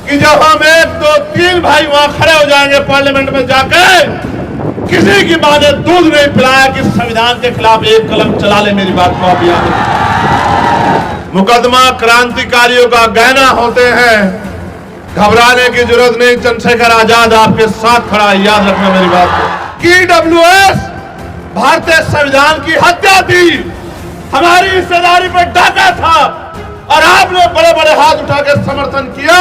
कि जब हम 1, 2, 3 भाई वहां खड़े हो जाएंगे पार्लियामेंट में जाकर, किसी की मां ने दूध नहीं पिलाया कि संविधान के खिलाफ एक कलम चला ले। मेरी बात को आप याद रखें। मुकदमा क्रांतिकारियों का गहना होते हैं, घबराने की जरूरत नहीं। चंद्रशेखर आजाद आपके साथ खड़ा है, याद रखना मेरी बात को। ईडब्ल्यूएस भारतीय संविधान की हत्या थी, हमारी हिस्सेदारी पर डाका था और आपने बड़े बड़े हाथ उठा के समर्थन किया।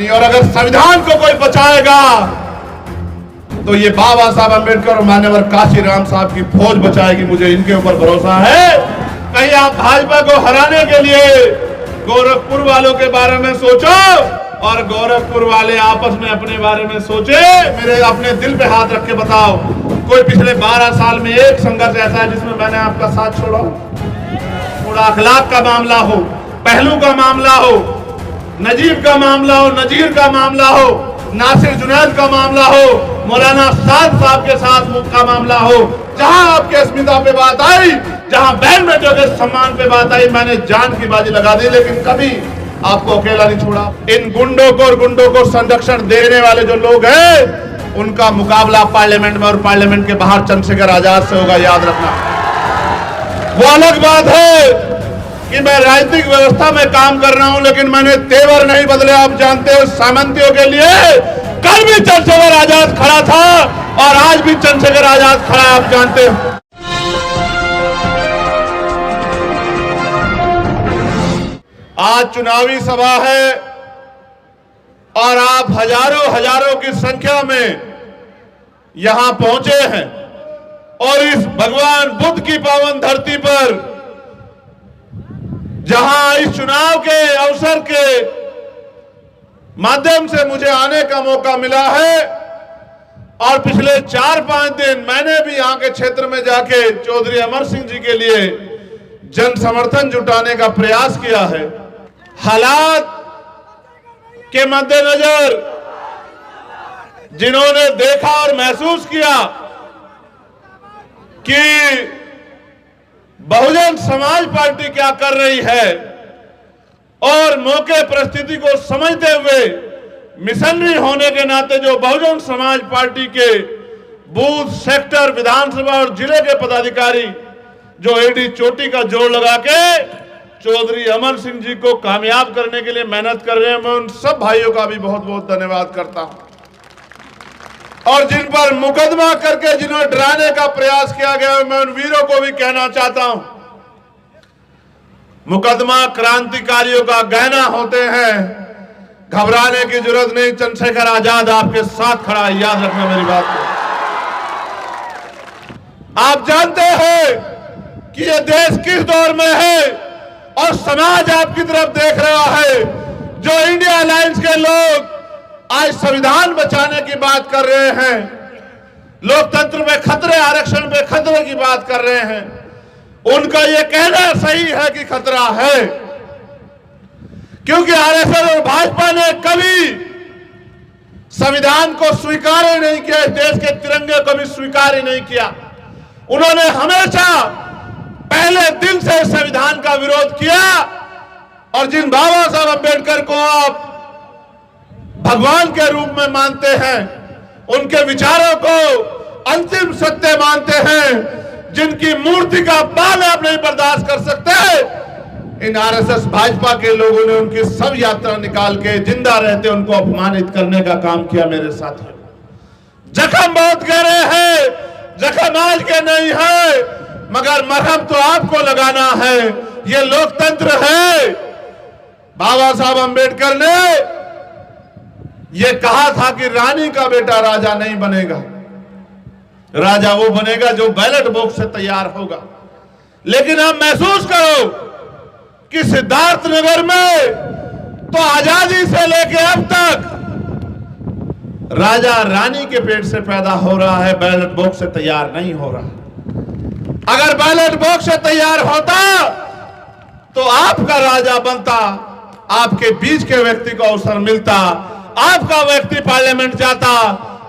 और अगर संविधान को कोई बचाएगा तो ये बाबा साहब अंबेडकर और मान्यवर काशीराम साहब की फौज बचाएगी। मुझे इनके ऊपर भरोसा है। कहीं आप भाजपा को हराने के लिए गोरखपुर वालों के बारे में सोचो और गोरखपुर वाले आपस में अपने बारे में सोचे। मेरे अपने दिल पे हाथ रख के बताओ, कोई पिछले 12 साल में एक संघर्ष ऐसा है जिसमें मैंने आपका साथ छोड़ा? थोड़ा अखलाक का मामला हो, पहलू का मामला हो, नजीब का मामला हो, नजीर का मामला हो, नासिर जुनैद का मामला हो, मौलाना साद साहब के साथ का मामला हो, जहां आपके अस्मिता पे बात आई, जहां बहन बेटों के सम्मान पे बात आई, मैंने जान की बाजी लगा दी, लेकिन कभी आपको अकेला नहीं छोड़ा। इन गुंडों को संरक्षण देने वाले जो लोग हैं, उनका मुकाबला पार्लियामेंट में और पार्लियामेंट के बाहर चंद्रशेखर आजाद से होगा, याद रखना। वो अलग बात है कि मैं राजनीतिक व्यवस्था में काम कर रहा हूं, लेकिन मैंने तेवर नहीं बदले। आप जानते हो, सामंतियों के लिए कल भी चंद्रशेखर आजाद खड़ा था और आज भी चंद्रशेखर आजाद खड़ा है, आप जानते हो। आज चुनावी सभा है और आप हजारों की संख्या में यहां पहुंचे हैं और इस भगवान बुद्ध की पावन धरती पर, जहां इस चुनाव के अवसर के माध्यम से मुझे आने का मौका मिला है और पिछले 4-5 दिन मैंने भी यहां के क्षेत्र में जाके चौधरी अमर सिंह जी के लिए जन समर्थन जुटाने का प्रयास किया है। हालात के मद्देनजर जिन्होंने देखा और महसूस किया कि बहुजन समाज पार्टी क्या कर रही है और मौके परिस्थिति को समझते हुए मिशनरी होने के नाते जो बहुजन समाज पार्टी के बूथ, सेक्टर, विधानसभा और जिले के पदाधिकारी जो एडी चोटी का जोर लगा के चौधरी अमर सिंह जी को कामयाब करने के लिए मेहनत कर रहे हैं, मैं उन सब भाइयों का भी बहुत बहुत धन्यवाद करता हूं। और जिन पर मुकदमा करके जिन्होंने डराने का प्रयास किया गया, मैं उन वीरों को भी कहना चाहता हूं, मुकदमा क्रांतिकारियों का गहना होते हैं, घबराने की जरूरत नहीं। चंद्रशेखर आजाद आपके साथ खड़ा है, याद रखना मेरी बात को। आप जानते हैं कि यह देश किस दौर में है और समाज आपकी तरफ देख रहा है। जो इंडिया अलायंस के लोग आज संविधान बचाने की बात कर रहे हैं, लोकतंत्र पे खतरे, आरक्षण पे खतरे की बात कर रहे हैं, उनका यह कहना सही है कि खतरा है, क्योंकि आरएसएस और भाजपा ने कभी संविधान को स्वीकार ही नहीं किया, इस देश के तिरंगे को भी स्वीकार ही नहीं किया। उन्होंने हमेशा पहले दिन से संविधान का विरोध किया और जिन बाबा साहब अंबेडकर को आप भगवान के रूप में मानते हैं, उनके विचारों को अंतिम सत्य मानते हैं, जिनकी मूर्ति का बाल आप नहीं बर्दाश्त कर सकते, इन आरएसएस भाजपा के लोगों ने उनकी सब यात्रा निकाल के जिंदा रहते उनको अपमानित करने का काम किया। मेरे साथियों, जख्म बहुत गहरे हैं, जख्म आज के नहीं है, मगर मरहम तो आपको लगाना है। ये लोकतंत्र है। बाबा साहब अंबेडकर ने यह कहा था कि रानी का बेटा राजा नहीं बनेगा, राजा वो बनेगा जो बैलेट बॉक्स से तैयार होगा। लेकिन आप महसूस करो कि सिद्धार्थनगर में तो आजादी से लेकर अब तक राजा रानी के पेट से पैदा हो रहा है, बैलेट बॉक्स से तैयार नहीं हो रहा। अगर बैलेट बॉक्स से तैयार होता तो आपका राजा बनता, आपके बीच के व्यक्ति को अवसर मिलता, आपका व्यक्ति पार्लियामेंट जाता।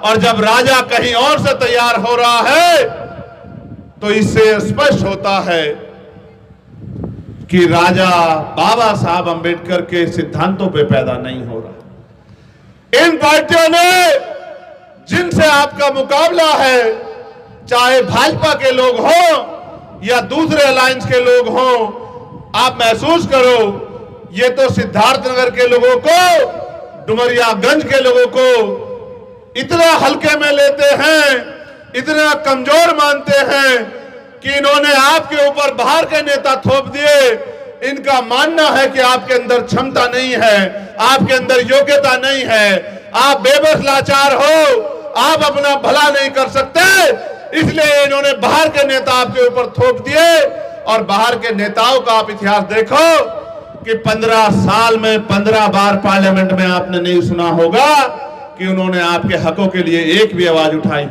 और जब राजा कहीं और से तैयार हो रहा है तो इससे स्पष्ट होता है कि राजा बाबा साहब अंबेडकर के सिद्धांतों पे पैदा नहीं हो रहा। इन पार्टियों ने जिनसे आपका मुकाबला है, चाहे भाजपा के लोग हों या दूसरे अलायंस के लोग हों, आप महसूस करो ये तो सिद्धार्थनगर के लोगों को, डुमरियागंज के लोगों को इतना हल्के में लेते हैं, इतना कमजोर मानते हैं कि इन्होंने आपके ऊपर बाहर के नेता थोप दिए। इनका मानना है कि आपके अंदर क्षमता नहीं है, आपके अंदर योग्यता नहीं है, आप बेबस लाचार हो, आप अपना भला नहीं कर सकते, इसलिए इन्होंने बाहर के नेता आपके ऊपर थोप दिए। और बाहर के नेताओं का आप इतिहास देखो कि 15 साल में 15 बार पार्लियामेंट में आपने नहीं सुना होगा कि उन्होंने आपके हकों के लिए एक भी आवाज उठाई।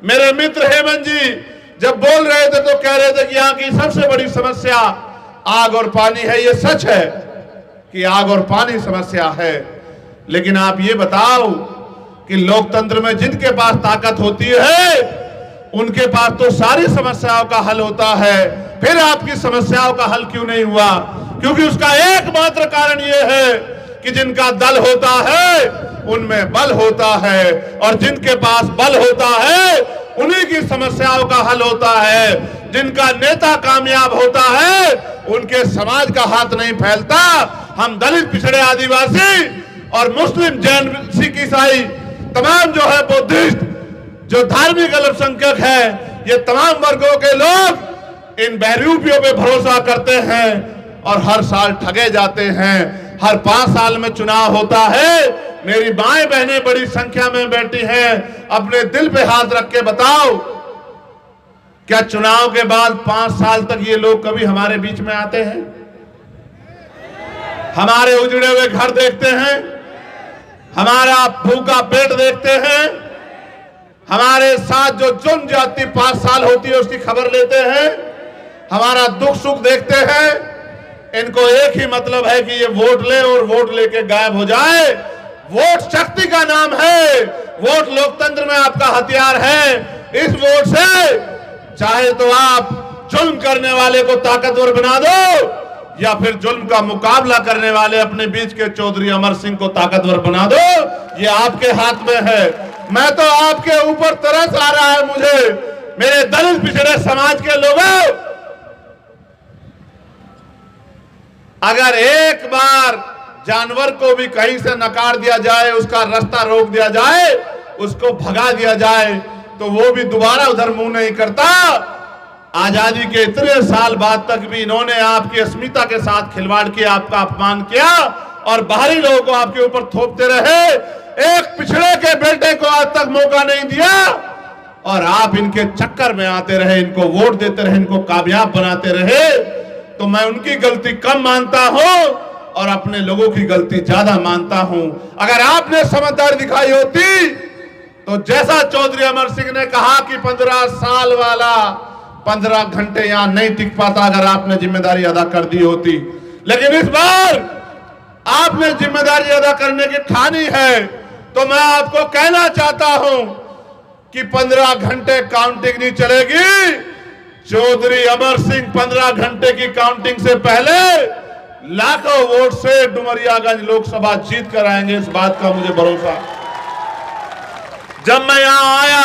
मेरे मित्र हेमंत जी जब बोल रहे थे तो कह रहे थे कि यहाँ की सबसे बड़ी समस्या आग और पानी है। ये सच है कि आग और पानी समस्या है, लेकिन आप ये बताओ कि लोकतंत्र में जिनके पास ताकत होती है उनके पास तो सारी समस्याओं का हल होता है, फिर आपकी समस्याओं का हल क्यों नहीं हुआ? क्योंकि उसका एकमात्र कारण यह है कि जिनका दल होता है उनमें बल होता है, और जिनके पास बल होता है उन्हीं की समस्याओं का हल होता है। जिनका नेता कामयाब होता है उनके समाज का हाथ नहीं फैलता। हम दलित, पिछड़े, आदिवासी और मुस्लिम, जैन, सिख, ईसाई, तमाम जो है बुद्धिस्ट, जो धार्मिक अल्पसंख्यक है, ये तमाम वर्गों के लोग इन बहरूपियों पे भरोसा करते हैं और हर साल ठगे जाते हैं। हर 5 साल में चुनाव होता है। मेरी माएं बहनें बड़ी संख्या में बैठी हैं, अपने दिल पे हाथ रख के बताओ, क्या चुनाव के बाद 5 साल तक ये लोग कभी हमारे बीच में आते हैं? हमारे उजड़े हुए घर देखते हैं, हमारा भूखा पेट देखते हैं, हमारे साथ जो जुल्म जाती 5 साल होती है उसकी खबर लेते हैं, हमारा दुख सुख देखते हैं। इनको एक ही मतलब है कि ये वोट ले और वोट लेके गायब हो जाए। वोट शक्ति का नाम है, वोट लोकतंत्र में आपका हथियार है। इस वोट से चाहे तो आप जुल्म करने वाले को ताकतवर बना दो या फिर जुल्म का मुकाबला करने वाले अपने बीच के चौधरी अमर सिंह को ताकतवर बना दो, ये आपके हाथ में है। मैं तो आपके ऊपर तरस आ रहा है मुझे, मेरे दलित पिछड़े समाज के लोगों, अगर एक बार जानवर को भी कहीं से नकार दिया जाए, उसका रास्ता रोक दिया जाए, उसको भगा दिया जाए, तो वो भी दोबारा उधर मुंह नहीं करता। आजादी के इतने साल बाद तक भी इन्होंने आपकी अस्मिता के साथ खिलवाड़ किया, आपका अपमान किया और बाहरी लोगों को आपके ऊपर थोपते रहे। एक पिछड़े के बेटे को आज तक मौका नहीं दिया और आप इनके चक्कर में आते रहे, इनको वोट देते रहे, इनको कामयाब बनाते रहे। तो मैं उनकी गलती कम मानता हूं और अपने लोगों की गलती ज्यादा मानता हूं। अगर आपने समझदारी दिखाई होती तो जैसा चौधरी अमर सिंह ने कहा कि 15 साल वाला 15 घंटे यहां नहीं टिक पाता, अगर आपने जिम्मेदारी अदा कर दी होती। लेकिन इस बार आपने जिम्मेदारी अदा करने की ठानी है, तो मैं आपको कहना चाहता हूं कि 15 घंटे काउंटिंग नहीं चलेगी। चौधरी अमर सिंह 15 घंटे की काउंटिंग से पहले लाखों वोट से डुमरियागंज लोकसभा जीत कर आएंगे, इस बात का मुझे भरोसा। जब मैं यहां आया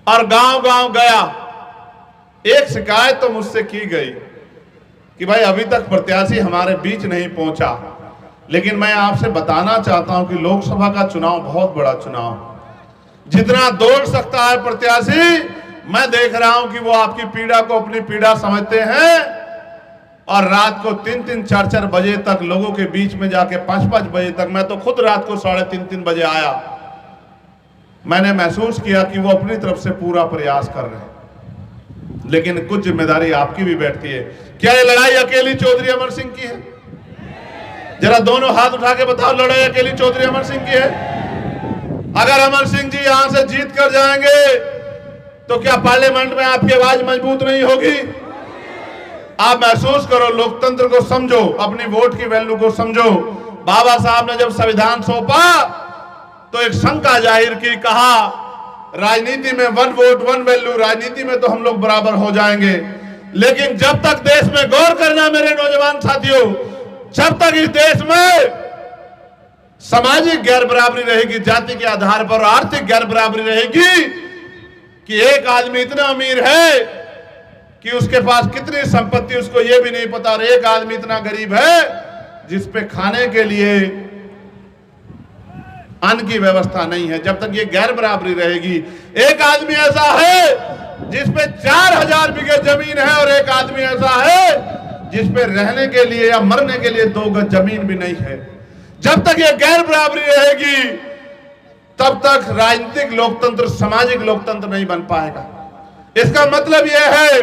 और गांव-गांव गया, एक शिकायत तो मुझसे की गई कि भाई अभी तक प्रत्याशी हमारे बीच नहीं पहुंचा। लेकिन मैं आपसे बताना चाहता हूं कि लोकसभा का चुनाव बहुत बड़ा चुनाव, जितना दौड़ सकता है प्रत्याशी, मैं देख रहा हूं कि वो आपकी पीड़ा को अपनी पीड़ा समझते हैं और रात को 3-3, 4-4 बजे तक लोगों के बीच में जाके 5-5 बजे तक, मैं तो खुद रात को 3:30 बजे आया, मैंने महसूस किया कि वो अपनी तरफ से पूरा प्रयास कर रहे हैं। लेकिन कुछ जिम्मेदारी आपकी भी बैठती है। क्या ये लड़ाई अकेली चौधरी अमर सिंह की है? जरा दोनों हाथ उठा के बताओ, लड़ाई अकेली चौधरी अमर सिंह की है? अगर अमर सिंह जी यहां से जीत कर जाएंगे तो क्या पार्लियामेंट में आपकी आवाज मजबूत नहीं होगी? आप महसूस करो, लोकतंत्र को समझो, अपनी वोट की वैल्यू को समझो। बाबा साहब ने जब संविधान सौंपा तो एक शंका जाहिर की, कहा राजनीति में 1 वोट 1 वैल्यू, राजनीति में तो हम लोग बराबर हो जाएंगे। लेकिन जब तक देश में गौर करना मेरे नौजवान साथियों, जब तक इस देश में सामाजिक गैर बराबरी रहेगी, जाति के आधार पर आर्थिक गैर बराबरी रहेगी कि एक आदमी इतना अमीर है कि उसके पास कितनी संपत्ति उसको यह भी नहीं पता, और एक आदमी इतना गरीब है जिस पे खाने के लिए अन्न की व्यवस्था नहीं है। जब तक ये गैर बराबरी रहेगी, एक आदमी ऐसा है जिस पे 4000 बीघे जमीन है और एक आदमी ऐसा है जिस पे रहने के लिए या मरने के लिए 2 गज जमीन भी नहीं है, जब तक ये गैर बराबरी रहेगी तब तक राजनीतिक लोकतंत्र, सामाजिक लोकतंत्र नहीं बन पाएगा। इसका मतलब यह है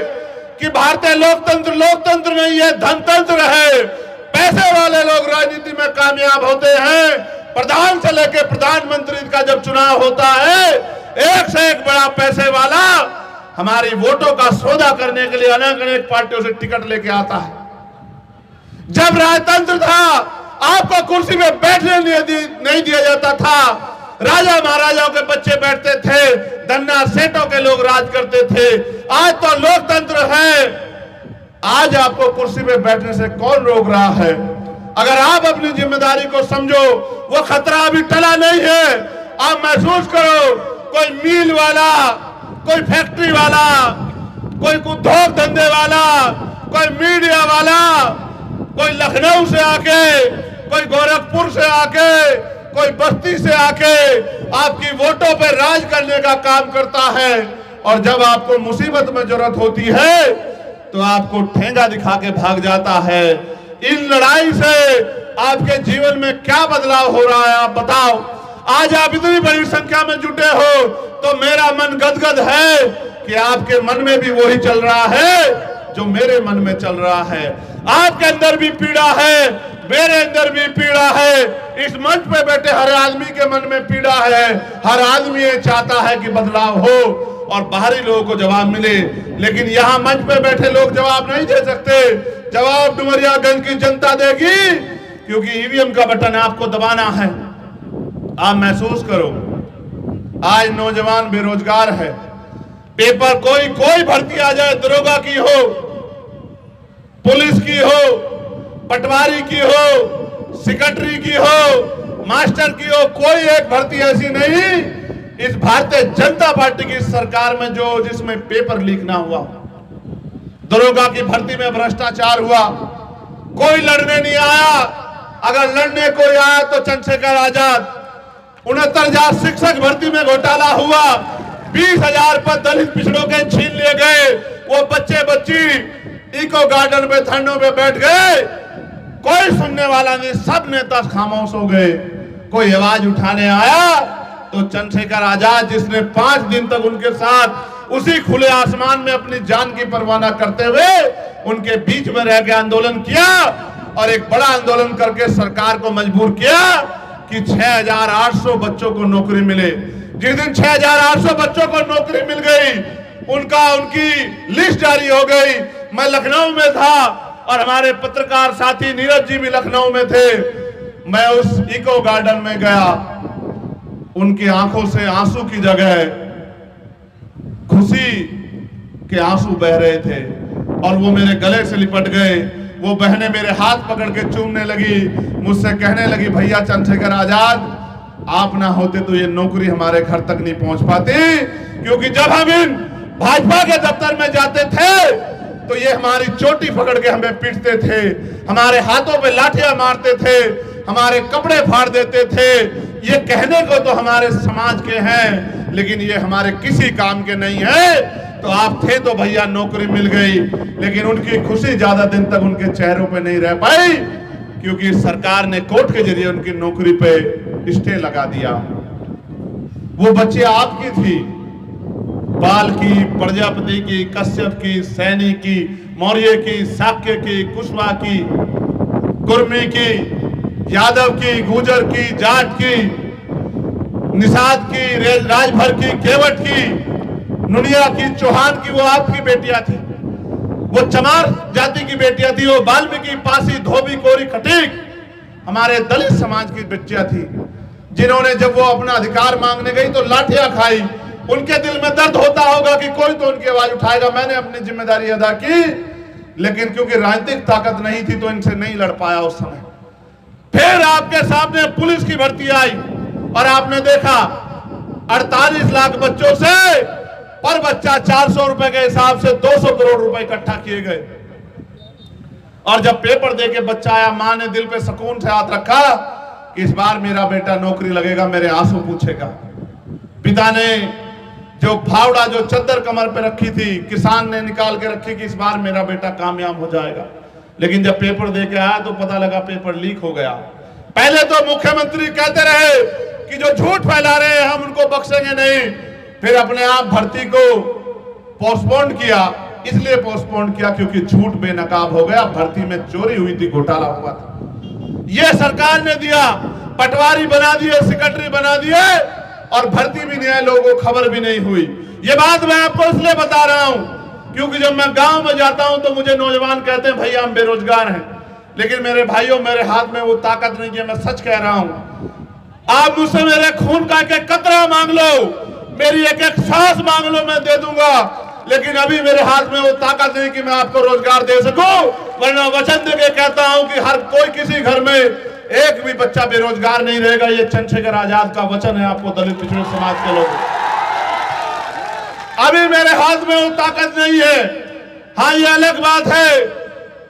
कि भारतीय लोकतंत्र लोकतंत्र नहीं है, धनतंत्र है। पैसे वाले लोग राजनीति में कामयाब होते हैं। प्रधान से लेकर प्रधानमंत्री का जब चुनाव होता है, एक से एक बड़ा पैसे वाला हमारी वोटों का सौदा करने के लिए अनेक पार्टियों से टिकट लेके आता है। जब राजतंत्र था, आपको कुर्सी में बैठने नहीं दिया जाता था, राजा महाराजाओं के बच्चे बैठते थे, धन्ना सेठों के लोग राज करते थे। आज तो लोकतंत्र है, आज आपको कुर्सी में बैठने से कौन रोक रहा है? अगर आप अपनी जिम्मेदारी को समझो, वो खतरा अभी टला नहीं है। आप महसूस करो, कोई मिल वाला, कोई फैक्ट्री वाला, कोई उद्योग धंधे वाला, कोई मीडिया वाला, कोई लखनऊ से आके, कोई गोरखपुर से आके, कोई बस्ती से आके आपकी वोटों पे राज करने का काम करता है, और जब आपको मुसीबत में जरूरत होती है तो आपको ठेंगा दिखा के भाग जाता है। इन लड़ाई से आपके जीवन में क्या बदलाव हो रहा है, आप बताओ। आज आप इतनी बड़ी संख्या में जुटे हो तो मेरा मन गदगद है कि आपके मन में भी वही चल रहा है जो मेरे मन में चल रहा है। आपके अंदर भी पीड़ा है, मेरे अंदर भी पीड़ा है, इस मंच पे बैठे हर आदमी के मन में पीड़ा है। हर आदमी ये चाहता है कि बदलाव हो और बाहरी लोगों को जवाब मिले, लेकिन यहाँ मंच पे बैठे लोग जवाब नहीं दे सकते। जवाब डुमरियागंज की जनता देगी, क्योंकि ईवीएम का बटन आपको दबाना है। आप महसूस करो, आज नौजवान बेरोजगार है, पेपर कोई भर्ती आ जाए, दरोगा की हो, पुलिस की हो, पटवारी की हो, सेक्रेटरी की हो, मास्टर की हो, कोई एक भर्ती ऐसी नहीं इस भारतीय जनता पार्टी की सरकार में जिसमें पेपर लीक ना हुआ। दरोगा की भर्ती में भ्रष्टाचार हुआ, कोई लड़ने नहीं आया। अगर लड़ने कोई आया तो चंद्रशेखर आजाद। 69,000 शिक्षक भर्ती में घोटाला हुआ, 20,000 पद दलित पिछड़ों के छीन लिए गए। वो बच्चे बच्ची इको गार्डन में धरनों में बैठ गए, कोई सुनने वाला नहीं, सब नेता खामोश हो गए। कोई आवाज उठाने आया तो चंद्रशेखर आजाद, जिसने 5 दिन तक उनके साथ उसी खुले आसमान में अपनी जान की परवाह न करते हुए उनके बीच में रह के आंदोलन किया, और एक बड़ा आंदोलन करके सरकार को मजबूर किया कि 6,800 बच्चों को नौकरी मिले। जिस दिन 6,800 बच्चों को नौकरी मिल गई, उनकी लिस्ट जारी हो गई। मैं लखनऊ में था और हमारे पत्रकार साथी नीरज जी भी लखनऊ में थे। मैं उस इको गार्डन में गया, उनकी आंखों से आंसू की जगह खुशी के आंसू बह रहे थे, और वो मेरे गले से लिपट गए। वो बहनें मेरे हाथ पकड़ के चूमने लगी, मुझसे कहने लगी, भैया चंद्रशेखर आजाद, आप ना होते तो ये नौकरी हमारे घर तक नहीं पहुंच पाती। क्योंकि जब हम इन भाजपा के दफ्तर में जाते थे तो ये हमारी चोटी पकड़ के हमें पीटते थे, हमारे हाथों पे लाठियां मारते थे, हमारे कपड़े फाड़ देते थे। ये कहने को तो हमारे समाज के हैं, लेकिन ये हमारे किसी काम के नहीं है। तो आप थे तो भैया नौकरी मिल गई, लेकिन उनकी खुशी ज्यादा दिन तक उनके चेहरों पे नहीं रह पाई, क्योंकि सरकार ने कोर्ट के जरिए उनकी नौकरी पे स्टे लगा दिया। वो बच्ची आपकी थी, बाल की, प्रजापति की, कश्यप की, सैनी की, मौर्य की, शाक्य की, कुशवाहा की, कुर्मी की, यादव की, गुर्जर की, जाट की, निषाद की, राजभर की, केवट की, नुनिया की, चौहान की, वो आपकी बेटियां थी। वो चमार जाति की बेटियां थी। वो वाल्मीकि, पासी, धोबी, कोरी, खटीक हमारे दलित समाज की बेटियां थी, जिन्होंने जब वो अपना अधिकार मांगने गई तो लाठियां खाई। उनके दिल में दर्द होता होगा कि कोई तो उनकी आवाज उठाएगा। मैंने अपनी जिम्मेदारी अदा की, लेकिन क्योंकि राजनीतिक ताकत नहीं थी तो इनसे नहीं लड़ पाया उस समय। फिर आपके सामने पुलिस की भर्ती आई और आपने देखा 48 लाख बच्चों से पर बच्चा 400 रुपए के हिसाब से 200 करोड़ रुपए इकट्ठा किए गए। और जब पेपर देके बच्चा आया, मां ने दिल पे सुकून से हाथ रखा कि इस बार मेरा बेटा नौकरी लगेगा, मेरे आंसू पूछेगा। पिता ने जो फावड़ा, जो चद्दर कमर पे रखी थी, किसान ने निकाल के रखी कि इस बार मेरा बेटा कामयाब हो जाएगा। लेकिन जब पेपर देके आया तो पता लगा पेपर लीक हो गया। पहले तो मुख्यमंत्री कहते रहे कि जो झूठ फैला रहे हैं हम उनको बख्शेंगे नहीं, फिर अपने आप भर्ती को पोस्टपोन किया। इसलिए पोस्टपोन किया क्योंकि झूठ बेनकाब हो गया, भर्ती में चोरी हुई थी, घोटाला हुआ था। यह सरकार ने दिया, पटवारी बना दिए, सेक्रेटरी बना दिए और भर्ती भी नहीं है, लोगों को खबर भी नहीं हुई। ये बात मैं आपको इसलिए बता रहा हूं क्योंकि जब मैं गांव में जाता हूं तो मुझे नौजवान कहते हैं भैया हम बेरोजगार हैं। लेकिन मेरे भाइयों, मेरे हाथ में वो ताकत नहीं है, मैं सच कह रहा हूं। आप मुझसे मेरे खून का एक कतरा मांग लो, मेरी एक एक सांस मांग लो, मैं दे दूंगा। लेकिन अभी मेरे हाथ में वो ताकत नहीं कि मैं आपको रोजगार दे सकूं। वरना वचन देके कहता हूं कि हर कोई, किसी घर में एक भी बच्चा बेरोजगार नहीं रहेगा। ये चंद्रशेखर आजाद का वचन है आपको, दलित पिछड़े समाज के लोग। अभी मेरे हाथ में वो ताकत नहीं है। हाँ, ये अलग बात है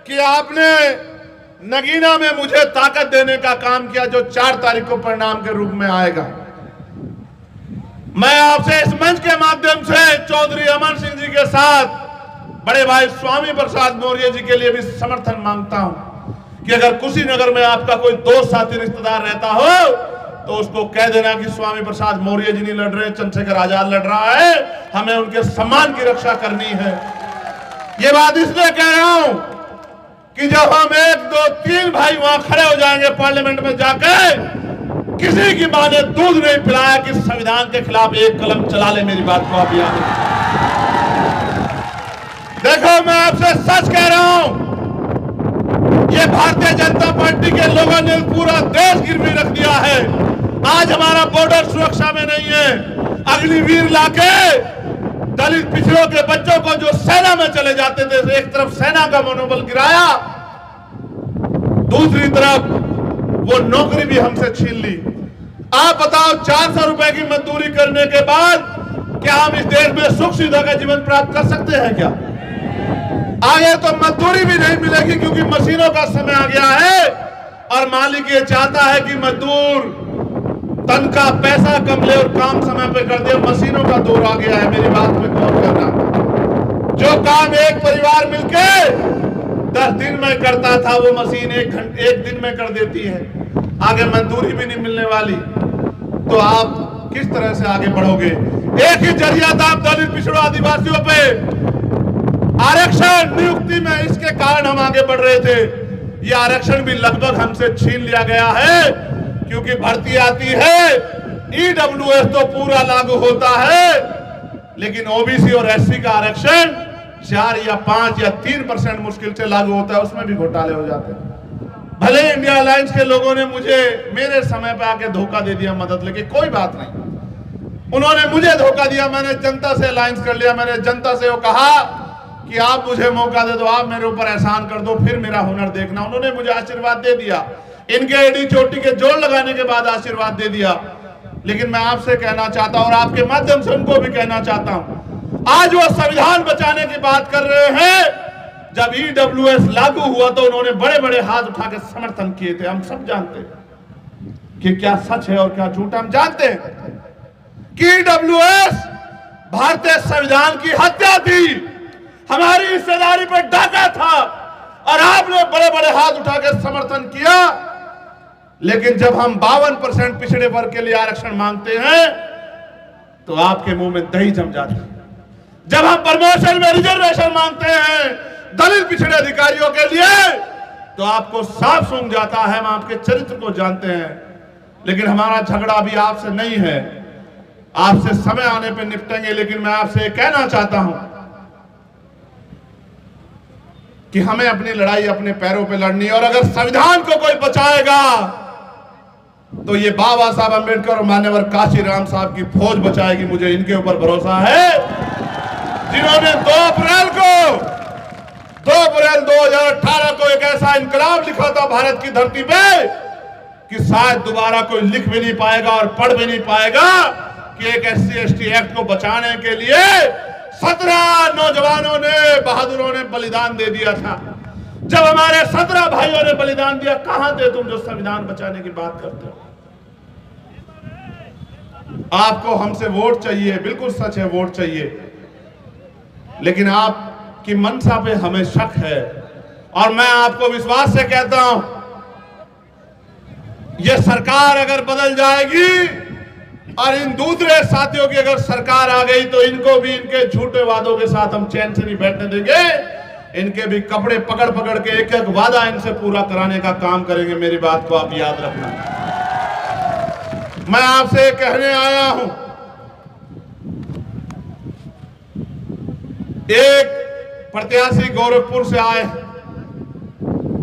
कि आपने नगीना में मुझे ताकत देने का काम किया, जो 4 तारीख को परिणाम के रूप में आएगा। मैं आपसे इस मंच के माध्यम से चौधरी अमन सिंह जी के साथ बड़े भाई स्वामी प्रसाद मौर्य जी के लिए भी समर्थन मांगता हूं कि अगर कुशीनगर में आपका कोई दोस्त साथी रिश्तेदार रहता हो तो उसको कह देना कि स्वामी प्रसाद मौर्य जी नहीं लड़ रहे, चंद्रशेखर आजाद लड़ रहा है, हमें उनके सम्मान की रक्षा करनी है। ये बात इसलिए कह रहा हूं कि जब हम 1, 2, 3 भाई वहां खड़े हो जाएंगे पार्लियामेंट में जाकर, किसी की मां ने दूध नहीं पिलाया कि संविधान के खिलाफ एक कलम चला ले, मेरी बात को आप याद रखें। देखो, मैं आपसे सच कह रहा हूं, ये भारतीय जनता पार्टी के लोगों ने पूरा देश गिरवी रख दिया है। आज हमारा बॉर्डर सुरक्षा में नहीं है। अग्निवीर लाके दलित पिछड़ों के बच्चों को जो सेना में चले जाते थे, एक तरफ सेना का मनोबल गिराया, दूसरी तरफ वो नौकरी भी हमसे छीन ली। आप बताओ, 400 रुपए की मजदूरी करने के बाद क्या हम इस देश में सुख सुविधा का जीवन प्राप्त कर सकते हैं क्या? आगे तो मजदूरी भी नहीं मिलेगी क्योंकि मशीनों का समय आ गया है और मालिक ये चाहता है कि मजदूर तन का पैसा कम ले और काम समय पे कर दे। मशीनों का दौर आ गया है, मेरी बात में गौर करना। जो काम एक परिवार मिलके 10 दिन में करता था, वो मशीन एक दिन में कर देती है। आगे मजदूरी भी नहीं मिलने वाली, तो आप किस तरह से आगे बढ़ोगे? एक ही जरिया था दलित पिछड़ों आदिवासियों पे आरक्षण नियुक्ति में, इसके कारण हम आगे बढ़ रहे थे। ये आरक्षण भी लगभग हमसे छीन लिया गया है क्योंकि भर्ती आती है, ईडब्ल्यूएस तो पूरा लागू होता है, लेकिन ओबीसी और एससी का आरक्षण 4 या 5 या 3% मुश्किल से लागू होता है, उसमें भी घोटाले हो जाते हैं। भले इंडिया अलायंस के लोगों ने मुझे मेरे समय पे आके धोखा दे दिया मदद लेके, कोई बात नहीं। उन्होंने मुझे धोखा दिया, मैंने जनता से अलायंस कर लिया। मैंने जनता से वो कहा कि आप मुझे मौका दे दो, आप मेरे ऊपर एहसान कर दो, फिर मेरा हुनर देखना। उन्होंने मुझे आशीर्वाद दे दिया, इनके एडी चोटी के जोड़ लगाने के बाद आशीर्वाद दे दिया। लेकिन मैं आपसे कहना चाहता हूं और आपके माध्यम से उनको भी कहना चाहता हूं, आज वो संविधान बचाने की बात कर रहे हैं। जब ईडब्ल्यूएस लागू हुआ तो उन्होंने बड़े बड़े हाथ उठा के समर्थन किए थे। हम सब जानते हैं कि क्या सच है और क्या झूठ। हम जानते हैं कि ईडब्ल्यूएस भारतीय संविधान की हत्या थी, हमारी हिस्सेदारी पर डाका था और आपने बड़े बड़े हाथ उठा के समर्थन किया। लेकिन जब हम 52% पिछड़े वर्ग के लिए आरक्षण मांगते हैं तो आपके मुंह में दही जम जाती है। जब हम प्रमोशन में रिजर्वेशन मांगते हैं दलित पिछड़े अधिकारियों के लिए तो आपको साफ सूंघ जाता है। हम आपके चरित्र को जानते हैं, लेकिन हमारा झगड़ा अभी आपसे नहीं है, आपसे समय आने पर निपटेंगे। लेकिन मैं आपसे कहना चाहता हूं कि हमें अपनी लड़ाई अपने पैरों पे लड़नी है और अगर संविधान को कोई बचाएगा तो ये बाबा साहब अंबेडकर और मान्यवर काशीराम साहब की फौज बचाएगी। मुझे इनके ऊपर भरोसा है, जिन्होंने 2 अप्रैल 2018 को एक ऐसा इनकलाब लिखा था भारत की धरती पे कि शायद दोबारा कोई लिख भी नहीं पाएगा और पढ़ भी नहीं पाएगा कि एक SC/ST एक्ट को बचाने के लिए 17 नौजवानों ने, बहादुरों ने बलिदान दे दिया था। जब हमारे 17 भाइयों ने बलिदान दिया, कहां थे तुम जो संविधान बचाने की बात करते हो? आपको हमसे वोट चाहिए, बिल्कुल सच है, वोट चाहिए, लेकिन आपकी मंशा पे हमें शक है। और मैं आपको विश्वास से कहता हूं, यह सरकार अगर बदल जाएगी और इन दूसरे साथियों की अगर सरकार आ गई तो इनको भी इनके झूठे वादों के साथ हम चैन से नहीं बैठने देंगे। इनके भी कपड़े पकड़ पकड़ के एक एक वादा इनसे पूरा कराने का काम करेंगे। मेरी बात को आप याद रखना। मैं आपसे कहने आया हूं, एक प्रत्याशी गोरखपुर से आए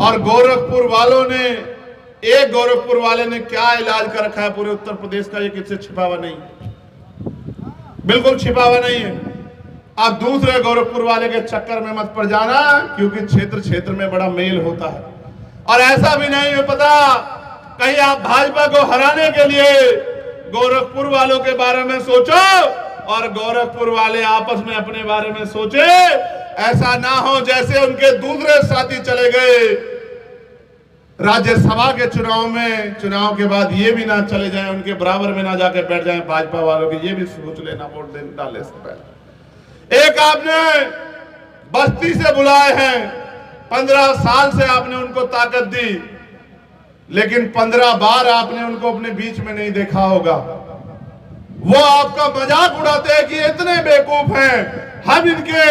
और गोरखपुर वालों ने, एक गोरखपुर वाले ने क्या इलाज कर रखा है पूरे उत्तर प्रदेश का, ये किससे छिपा हुआ नहीं, बिल्कुल छिपा हुआ नहीं है। आप दूसरे गोरखपुर वाले के चक्कर में मत पड़ जाना, क्योंकि क्षेत्र क्षेत्र में बड़ा मेल होता है। और ऐसा भी नहीं है पता, कहीं आप भाजपा को हराने के लिए गोरखपुर वालों के बारे में सोचो और गोरखपुर वाले आपस में अपने बारे में सोचे। ऐसा ना हो जैसे उनके दूसरे साथी चले गए राज्यसभा के चुनाव में, चुनाव के बाद ये भी ना चले जाएं, उनके बराबर में ना जाके बैठ जाएं भाजपा वालों के। ये भी सोच लेना वोट डालने से पहले। एक आपने बस्ती से बुलाए हैं, 15 साल से आपने उनको ताकत दी, लेकिन 15 बार आपने उनको अपने बीच में नहीं देखा होगा। वो आपका मजाक उड़ाते हैं कि इतने बेवकूफ हैं, हम इनके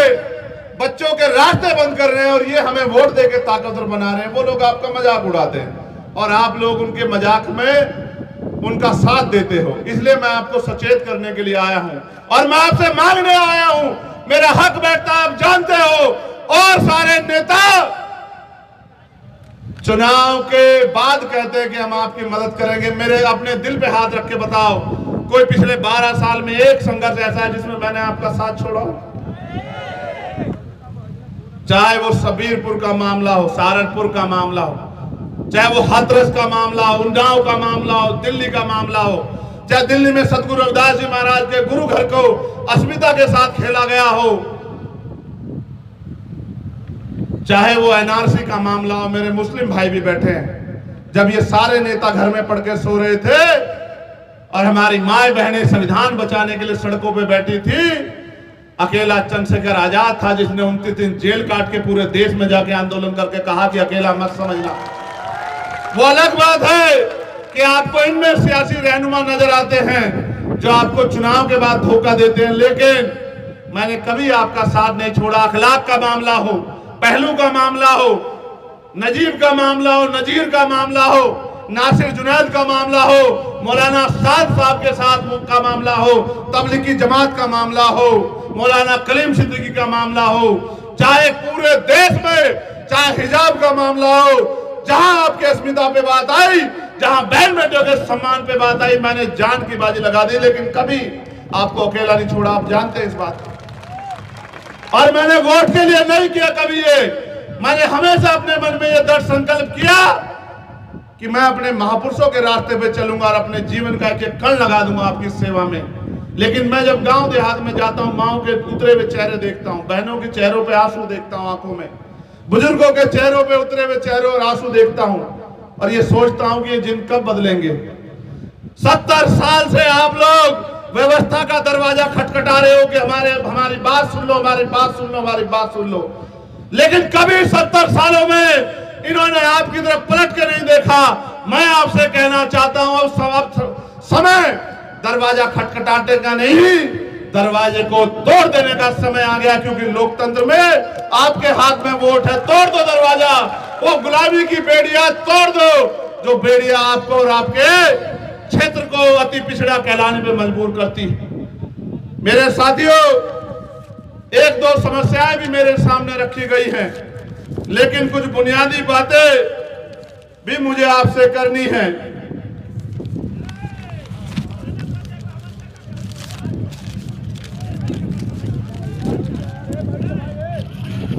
बच्चों के रास्ते बंद कर रहे हैं और ये हमें वोट देके ताकतवर बना रहे हैं। वो लोग आपका मजाक उड़ाते हैं और आप लोग उनके मजाक में उनका साथ देते हो। इसलिए मैं आपको सचेत करने के लिए आया हूं और मैं आपसे मांगने आया हूं, मेरा हक बैठता आप जानते हो। और सारे नेता चुनाव के बाद कहते हैं कि हम आपकी मदद करेंगे। मेरे अपने दिल पे हाथ रख के बताओ, कोई पिछले 12 साल में एक संघर्ष ऐसा है जिसमें मैंने आपका साथ छोड़ा? चाहे वो सबीरपुर का मामला हो, सहारनपुर का मामला हो, चाहे वो हाथरस का मामला हो, उन्नाव का मामला हो, दिल्ली का मामला हो, चाहे दिल्ली में सतगुरु रविदास जी महाराज के गुरु घर को अस्मिता के साथ खेला गया हो, चाहे वो NRC का मामला हो। मेरे मुस्लिम भाई भी बैठे हैं। जब ये सारे नेता घर में पड़ के सो रहे थे और हमारी माए बहनें संविधान बचाने के लिए सड़कों पे बैठी थी, अकेला चंद्रशेखर आजाद था जिसने 29 दिन जेल काट के पूरे देश में जाके आंदोलन करके कहा कि अकेला मत समझना। वो अलग बात है कि आपको इनमें सियासी रहनुमा नजर आते हैं जो आपको चुनाव के बाद धोखा देते हैं, लेकिन मैंने कभी आपका साथ नहीं छोड़ा। अखलाक का मामला हो, पहलू का मामला हो, नजीब का मामला हो, नजीर का मामला हो, नासिर जुनैद का मामला हो, मौलाना साद साहब के साथ का मामला हो, तबलीगी जमात का मामला हो, मौलाना कलीम सिद्दीकी का मामला हो, चाहे पूरे देश में चाहे हिजाब का मामला हो, जहां आपके अस्मिता पे बात आई, जहां बहन बेटियों के सम्मान पे बात आई, मैंने जान की बाजी लगा दी, लेकिन कभी आपको अकेला नहीं छोड़ा। आप जानते हैं इस बात को। और मैंने वोट के लिए नहीं किया कभी ये, मैंने हमेशा अपने मन में ये दृढ़ संकल्प किया कि मैं अपने महापुरुषों के रास्ते पे चलूंगा और अपने जीवन का एक कण लगा दूंगा आपकी सेवा में। लेकिन मैं जब गांव देहात में जाता हूं, माओ के उतरे हुए चेहरे देखता हूं, बहनों के चेहरों पे आंसू देखता हूं आंखों में, बुजुर्गों के चेहरों पे उतरे हुए चेहरों और आंसू देखता हूं और ये सोचता हूं कि ये दिन कब बदलेंगे। 70 साल से आप लोग व्यवस्था का दरवाजा खटखटा रहे हो कि हमारी बात सुन लो, हमारी बात सुन लो, हमारी बात सुन लो, लेकिन कभी 70 सालों में इन्होंने आपकी तरफ पलट के नहीं देखा। मैं आपसे कहना चाहता हूं, अब समय दरवाजा खटखटाने का नहीं, दरवाजे को तोड़ देने का समय आ गया, क्योंकि लोकतंत्र में आपके हाथ में वोट है। तोड़ दो दरवाजा, वो गुलामी की बेड़ियां तोड़ दो जो बेड़ियां आपको और आपके क्षेत्र को अति पिछड़ा कहलाने पे मजबूर करती है। मेरे साथियों, एक दो समस्याएं भी मेरे सामने रखी गई हैं, लेकिन कुछ बुनियादी बातें भी मुझे आपसे करनी है।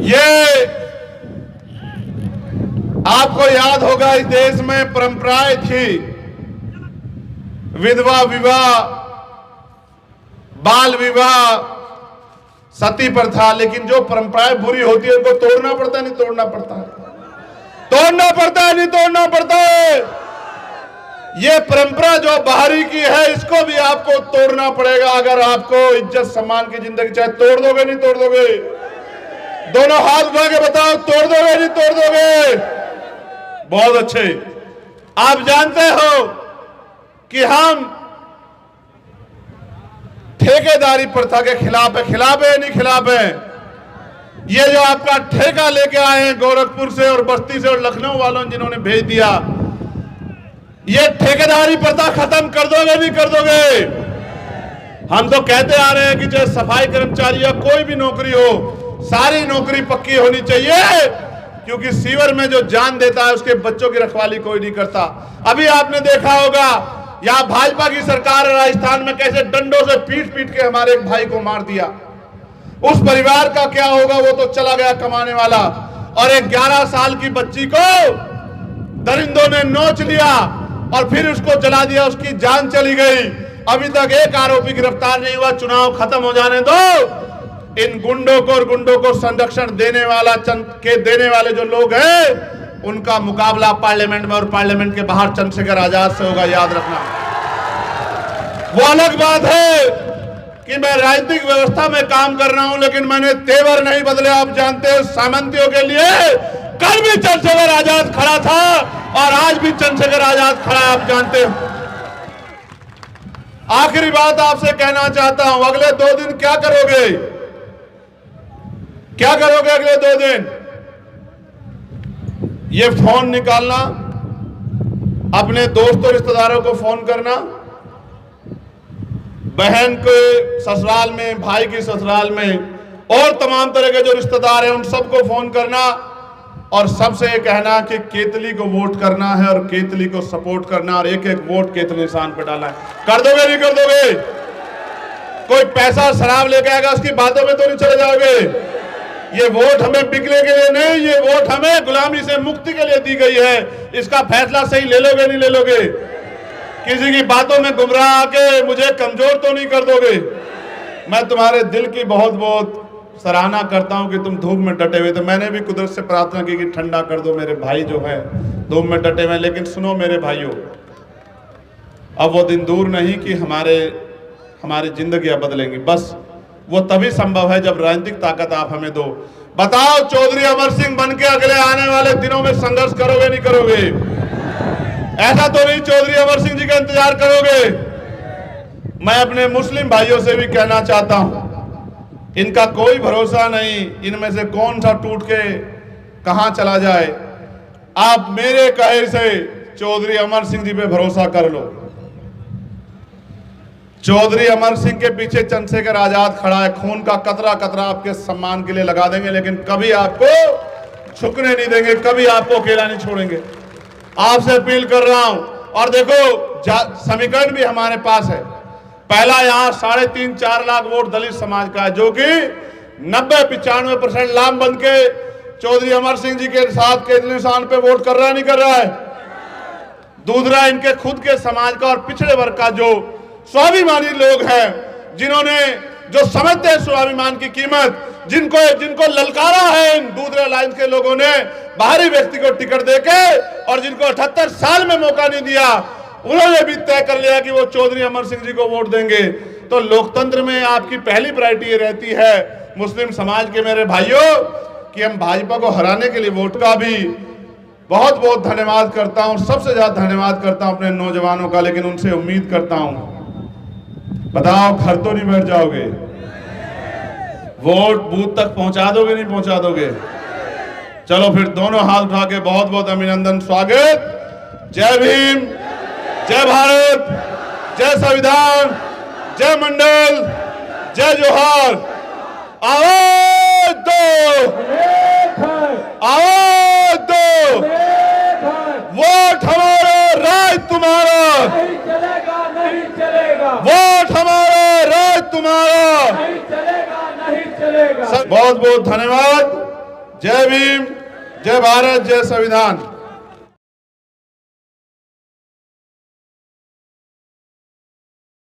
ये आपको याद होगा, इस देश में परंपराएं थी विधवा विवाह, बाल विवाह, सती प्रथा, लेकिन जो परंपराएं बुरी होती है उनको तोड़ना पड़ता है, नहीं तोड़ना पड़ता है? तोड़ना पड़ता है, नहीं तोड़ना पड़ता है? ये परंपरा जो बाहरी की है इसको भी आपको तोड़ना पड़ेगा अगर आपको इज्जत सम्मान की जिंदगी चाहे। तोड़ दोगे, नहीं तोड़ दोगे? दोनों हाथ उठा के बताओ, तोड़ दोगे, नहीं तोड़ दोगे? बहुत अच्छे। आप जानते हो कि हम ठेकेदारी प्रथा के खिलाफ है। खिलाफ है, नहीं खिलाफ है? ये जो आपका ठेका लेके आए हैं गोरखपुर से और बस्ती से और लखनऊ वालों जिन्होंने भेज दिया, ये ठेकेदारी प्रथा खत्म कर दोगे, नहीं कर दोगे? हम तो कहते आ रहे हैं कि चाहे सफाई कर्मचारी या कोई भी नौकरी हो, सारी नौकरी पक्की होनी चाहिए, क्योंकि सीवर में जो जान देता है उसके बच्चों की रखवाली कोई नहीं करता। अभी आपने देखा होगा यहाँ भाजपा की सरकार राजस्थान में कैसे डंडों से पीट पीट के हमारे एक भाई को मार दिया। उस परिवार का क्या होगा? वो तो चला गया कमाने वाला, और एक 11 साल की बच्ची को दरिंदों ने नोच लिया और फिर उसको जला दिया, उसकी जान चली गई। अभी तक एक आरोपी गिरफ्तार नहीं हुआ। चुनाव खत्म हो जाने दो, इन गुंडों को और गुंडों को संरक्षण देने वाले जो लोग हैं उनका मुकाबला पार्लियामेंट में और पार्लियामेंट के बाहर चंद्रशेखर आजाद से होगा, याद रखना। वो अलग बात है कि मैं राजनीतिक व्यवस्था में काम कर रहा हूं, लेकिन मैंने तेवर नहीं बदले। आप जानते हैं सामंतियों के लिए कल भी चंद्रशेखर आजाद खड़ा था और आज भी चंद्रशेखर आजाद खड़ा है, आप जानते हो। आखिरी बात आपसे कहना चाहता हूं, अगले 2 दिन क्या करोगे? क्या करोगे अगले 2 दिन? ये फोन निकालना, अपने दोस्तों रिश्तेदारों को फोन करना, बहन के ससुराल में, भाई की ससुराल में और तमाम तरह के जो रिश्तेदार हैं उन सबको फोन करना और सबसे ये कहना कि केतली को वोट करना है और केतली को सपोर्ट करना और एक एक वोट केतली निशान पे डालना है। कर दोगे, नहीं कर दोगे? कोई पैसा शराब लेके आएगा उसकी बातों में तो नहीं चले जाओगे? ये वोट हमें बिकने के लिए नहीं, ये वोट हमें गुलामी से मुक्ति के लिए दी गई है। इसका फैसला सही ले लोगे, नहीं ले लोगे? किसी की बातों में गुमराह आके मुझे कमजोर तो नहीं कर दोगे? मैं तुम्हारे दिल की बहुत बहुत सराहना करता हूं कि तुम धूप में डटे हुए थे। मैंने भी कुदरत से प्रार्थना की कि ठंडा कर दो मेरे भाई जो है धूप में डटे हुए। लेकिन सुनो मेरे भाइयों, अब वो दिन दूर नहीं कि हमारी जिंदगियां बदलेंगी। बस वो तभी संभव है जब राजनीतिक ताकत आप हमें दो। बताओ, चौधरी अमर सिंह बनके अगले आने वाले दिनों में संघर्ष करोगे, नहीं करोगे? ऐसा तो नहीं चौधरी अमर सिंह जी का इंतजार करोगे? मैं अपने मुस्लिम भाइयों से भी कहना चाहता हूं, इनका कोई भरोसा नहीं, इनमें से कौन सा टूट के कहां चला जाए। आप मेरे कहे से चौधरी अमर सिंह जी पे भरोसा कर लो। चौधरी अमर सिंह के पीछे चंद्रशेखर आजाद खड़ा है। खून का कतरा कतरा आपके सम्मान के लिए लगा देंगे, लेकिन कभी आपको झुकने नहीं देंगे, कभी आपको अकेला नहीं छोड़ेंगे। आपसे अपील कर रहा हूं। और देखो, समीकरण भी हमारे पास है। पहला, यहां 3.5-4 लाख वोट दलित समाज का है, जो कि 90-95% लाम बन के चौधरी अमर सिंह जी के साथ केतली निशान पे वोट कर रहा है, नहीं कर रहा है? दूसरा, इनके खुद के समाज का और पिछड़े वर्ग का जो स्वाभिमानी लोग हैं, जिन्होंने जो समझते हैं स्वाभिमान की कीमत, जिनको ललकारा है इन दूसरे अलायंस के लोगों ने बाहरी व्यक्ति को टिकट देके, और जिनको 78 साल में मौका नहीं दिया, उन्होंने भी तय कर लिया कि वो चौधरी अमर सिंह जी को वोट देंगे। तो लोकतंत्र में आपकी पहली प्रायोरिटी रहती है मुस्लिम समाज के मेरे भाइयों कि हम भाजपा को हराने के लिए वोट का भी बहुत बहुत धन्यवाद करता हूं। सबसे ज्यादा धन्यवाद करता हूं अपने नौजवानों का, लेकिन उनसे उम्मीद करता हूं, बताओ घर तो नहीं बैठ जाओगे? वोट बूथ तक पहुंचा दोगे, नहीं पहुंचा दोगे? चलो फिर दोनों हाथ उठा के बहुत बहुत अभिनंदन, स्वागत। जय भीम, जय भारत, जय संविधान, जय मंडल, जय जोहार। आवाज दो, आवाज दो, वोट हमारा, राज तुम्हारा, नहीं चलेगा, नहीं चलेगा, वोट हमारा, राज तुम्हारा, नहीं चलेगा, नहीं चलेगा। बहुत बहुत धन्यवाद। जय भीम, जय भारत, जय संविधान।